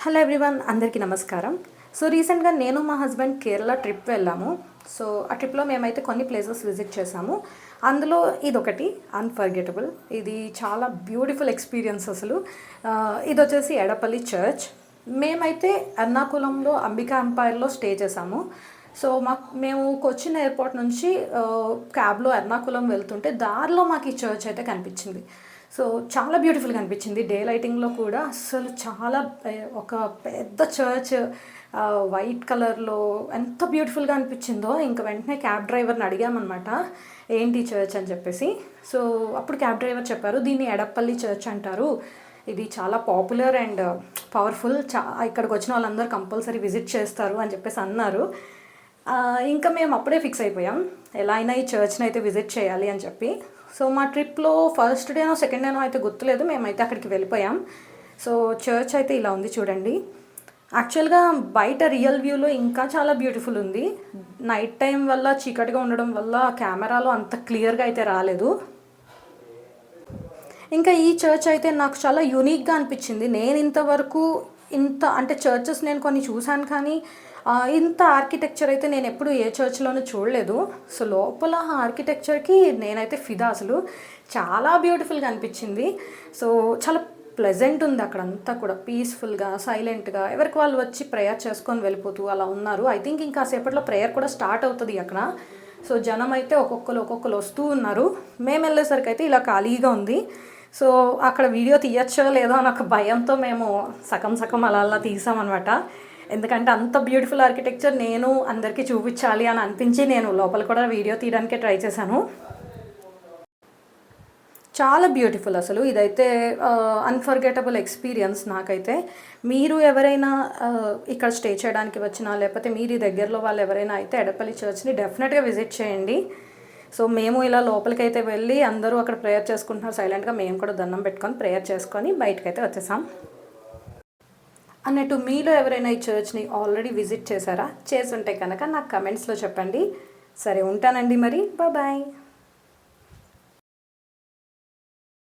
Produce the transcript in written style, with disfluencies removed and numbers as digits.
Hello everyone, అందరికీ నమస్కారం. So రీసెంట్గా నేను మా హస్బెండ్ కేరళ ట్రిప్ వెళ్ళాము. సో ఆ ట్రిప్లో మేమైతే కొన్ని ప్లేసెస్ విజిట్ చేసాము. అందులో ఇదొకటి అన్ఫర్గెటబుల్. ఇది చాలా బ్యూటిఫుల్ ఎక్స్పీరియన్స్ అసలు. ఇది వచ్చేసి ఎడపల్లి చర్చ్. మేమైతే ఎర్నాకుళంలో అంబికా ఎంపైర్లో స్టే చేసాము. సో మేము కొచ్చిన్ ఎయిర్పోర్ట్ నుంచి క్యాబ్లో ఎర్నాకుళం వెళ్తుంటే దారిలో మాకు ఈ చర్చ్ అయితే కనిపించింది. సో చాలా బ్యూటిఫుల్గా అనిపించింది. డే లైటింగ్లో కూడా అసలు చాలా ఒక పెద్ద చర్చ్ వైట్ కలర్లో ఎంత బ్యూటిఫుల్గా అనిపించిందో. ఇంకా వెంటనే క్యాబ్ డ్రైవర్ని అడిగామన్నమాట, ఏంటి చర్చ్ అని చెప్పేసి. సో అప్పుడు క్యాబ్ డ్రైవర్ చెప్పారు, దీన్ని ఎడపల్లి చర్చ్ అంటారు, ఇది చాలా పాపులర్ అండ్ పవర్ఫుల్, ఇక్కడికి వచ్చిన వాళ్ళందరూ కంపల్సరీ విజిట్ చేస్తారు అని చెప్పేసి అన్నారు. ఇంకా మేము అప్పుడే ఫిక్స్ అయిపోయాం, ఎలా అయినా ఈ చర్చ్ని అయితే విజిట్ చేయాలి అని చెప్పి. సో మా ట్రిప్లో ఫస్ట్ డేనో సెకండ్ డేనో అయితే గుర్తులేదు, మేమైతే అక్కడికి వెళ్ళిపోయాం. సో చర్చ్ అయితే ఇలా ఉంది చూడండి. యాక్చువల్గా బయట రియల్ వ్యూలో ఇంకా చాలా బ్యూటిఫుల్ ఉంది. నైట్ టైం వల్ల చీకటిగా ఉండడం వల్ల కెమెరాలో అంత క్లియర్గా అయితే రాలేదు. ఇంకా ఈ చర్చ్ అయితే నాకు చాలా యూనిక్గా అనిపించింది. నేను ఇంతవరకు అంటే చర్చెస్ నేను కొన్ని చూశాను, కానీ ఇంత ఆర్కిటెక్చర్ అయితే నేను ఎప్పుడు ఏ చర్చ్లోనూ చూడలేదు. సో లోపల ఆర్కిటెక్చర్కి నేనైతే ఫిదా, అసలు చాలా బ్యూటిఫుల్గా అనిపించింది. సో చాలా ప్లెజెంట్ ఉంది అక్కడంతా కూడా, పీస్ఫుల్గా సైలెంట్గా ఎవరికి వాళ్ళు వచ్చి ప్రేయర్ చేసుకొని వెళ్ళిపోతూ అలా ఉన్నారు. ఐ థింక్ ఇంకా సేపట్లో ప్రేయర్ కూడా స్టార్ట్ అవుతుంది అక్కడ. సో జనం అయితే ఒక్కొక్కరు వస్తూ ఉన్నారు. మేము వెళ్ళేసరికి అయితే ఇలా ఖాళీగా ఉంది. సో అక్కడ వీడియో తీయచ్చో లేదో అని ఒక భయంతో మేము సగం అలా తీసామన్నమాట. ఎందుకంటే అంత బ్యూటిఫుల్ ఆర్కిటెక్చర్ నేను అందరికీ చూపించాలి అని అనిపించి నేను లోపల కూడా వీడియో తీయడానికే ట్రై చేశాను. చాలా బ్యూటిఫుల్ అసలు. ఇదైతే అన్ఫర్గెటబుల్ ఎక్స్పీరియన్స్ నాకైతే. మీరు ఎవరైనా ఇక్కడ స్టే చేయడానికి వచ్చినా, లేకపోతే మీరు దగ్గరలో వాళ్ళు ఎవరైనా అయితే ఎడపల్లి చర్చ్ని డెఫినెట్గా విజిట్ చేయండి. సో మేము ఇలా లోపలికైతే వెళ్ళి అందరూ అక్కడ ప్రేయర్ చేసుకుంటున్నారు సైలెంట్గా, మేము కూడా దండం పెట్టుకొని ప్రేయర్ చేసుకొని బయటకైతే వచ్చేసాం. అన్నట్టు మీలో ఎవరైనా ఈ చర్చ్ని ఆల్రెడీ విజిట్ చేశారా? చేసి ఉంటే కనుక నాకు కమెంట్స్లో చెప్పండి. సరే, ఉంటానండి మరి. బాయ్.